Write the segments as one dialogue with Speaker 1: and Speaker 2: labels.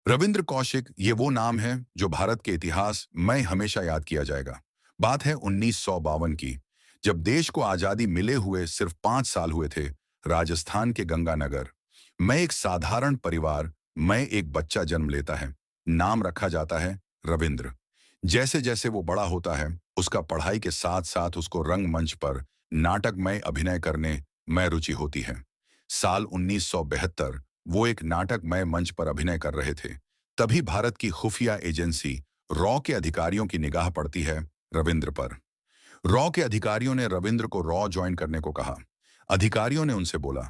Speaker 1: रविंद्र कौशिक ये वो नाम है जो भारत के इतिहास में हमेशा याद किया जाएगा। बात है 1952 की, जब देश को आजादी मिले हुए सिर्फ 5 साल हुए थे। राजस्थान के गंगानगर में एक साधारण परिवार में एक बच्चा जन्म लेता है। नाम रखा जाता है रविंद्र। जैसे जैसे वो बड़ा होता है, उसका पढ़ाई के साथ साथ उसको रंगमंच पर नाटक में अभिनय करने में रुचि होती है। साल 1972 वो एक नाटक में मंच पर अभिनय कर रहे थे। तभी भारत की खुफिया एजेंसी रॉ के अधिकारियों की निगाह पड़ती है रविंद्र पर। रॉ के अधिकारियों ने रविंद्र को रॉ ज्वाइन करने को कहा। अधिकारियों ने उनसे बोला,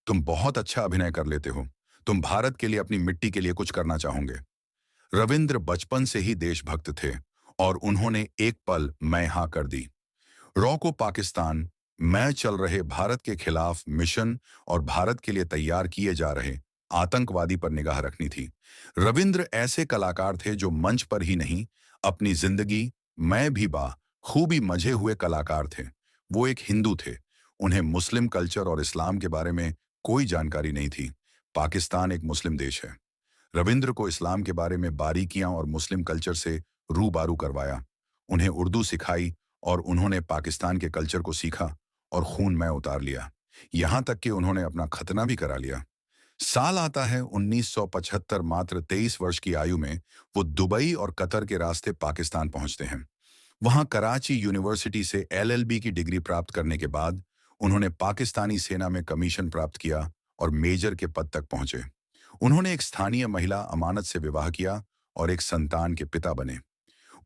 Speaker 1: तुम बहुत अच्छा अभिनय कर लेते हो, तुम भारत के लिए, अपनी मिट्टी के लिए कुछ करना चाहोगे। रविंद्र बचपन से ही देशभक्त थे और उन्होंने एक पल में हाँ कर दी। रॉ को पाकिस्तान में चल रहे भारत के खिलाफ मिशन और भारत के लिए तैयार किए जा रहे आतंकवादी पर निगाह रखनी थी। रविंद्र ऐसे कलाकार थे जो मंच पर ही नहीं, अपनी जिंदगी में भी खूबी मजे हुए कलाकार थे। वो एक हिंदू थे। उन्हें मुस्लिम कल्चर और इस्लाम के बारे में कोई जानकारी नहीं थी। पाकिस्तान एक मुस्लिम देश है। रविंद्र को इस्लाम के बारे में बारीकियां और मुस्लिम कल्चर से रूबारू करवाया। उन्हें उर्दू सिखाई और उन्होंने पाकिस्तान के कल्चर को सीखा और खून में उतार लिया। यहां तक कि उन्होंने अपना खतना भी करा लिया। साल आता है 1975। मात्र 23 वर्ष की आयु में वो दुबई और कतर के रास्ते पाकिस्तान पहुंचते हैं। वहां कराची यूनिवर्सिटी से एलएलबी की डिग्री प्राप्त करने के बाद उन्होंने पाकिस्तानी सेना में कमीशन प्राप्त किया और मेजर के पद तक पहुंचे। उन्होंने एक स्थानीय महिला अमानत से विवाह किया और एक संतान के पिता बने।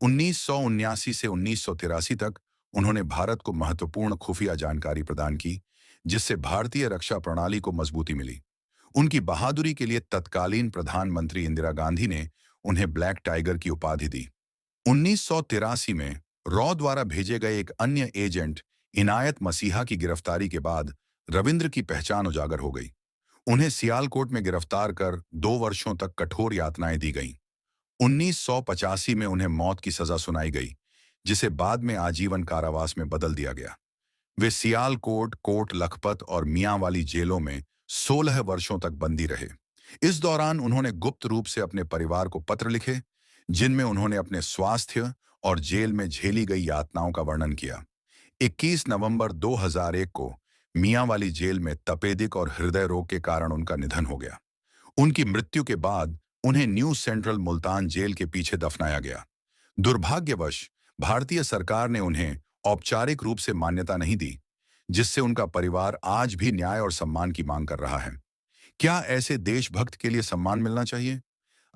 Speaker 1: 1979 से 1983 तक उन्होंने भारत को महत्वपूर्ण खुफिया जानकारी प्रदान की, जिससे भारतीय रक्षा प्रणाली को मजबूती मिली। उनकी बहादुरी के लिए तत्कालीन प्रधानमंत्री इंदिरा गांधी ने उन्हें ब्लैक टाइगर की उपाधि दी। 1983 में रॉ द्वारा भेजे गए एक अन्य एजेंट इनायत मसीहा की गिरफ्तारी के बाद रविंद्र की पहचान उजागर हो गई। उन्हें सियालकोट में गिरफ्तार कर 2 वर्षों तक कठोर यातनाएं दी गईं। 1985 में उन्हें मौत की सजा सुनाई गई, जिसे बाद में आजीवन कारावास में बदल दिया गया। वे सियालकोट, कोट लखपत और मियांवाली जेलों में 16 वर्षों तक बंदी रहे। इस दौरान उन्होंने गुप्त रूप से अपने परिवार को पत्र लिखे, जिनमें उन्होंने अपने स्वास्थ्य और जेल में झेली गई यातनाओं का वर्णन किया। 21 नवंबर 2001 को मियांवाली जेल में तपेदिक और हृदय रोग के कारण उनका निधन हो गया। उनकी मृत्यु के बाद उन्हें न्यू सेंट्रल मुल्तान जेल के पीछे दफनाया गया। दुर्भाग्यवश भारतीय सरकार ने उन्हें औपचारिक रूप से मान्यता नहीं दी, जिससे उनका परिवार आज भी न्याय और सम्मान की मांग कर रहा है। क्या ऐसे देशभक्त के लिए सम्मान मिलना चाहिए?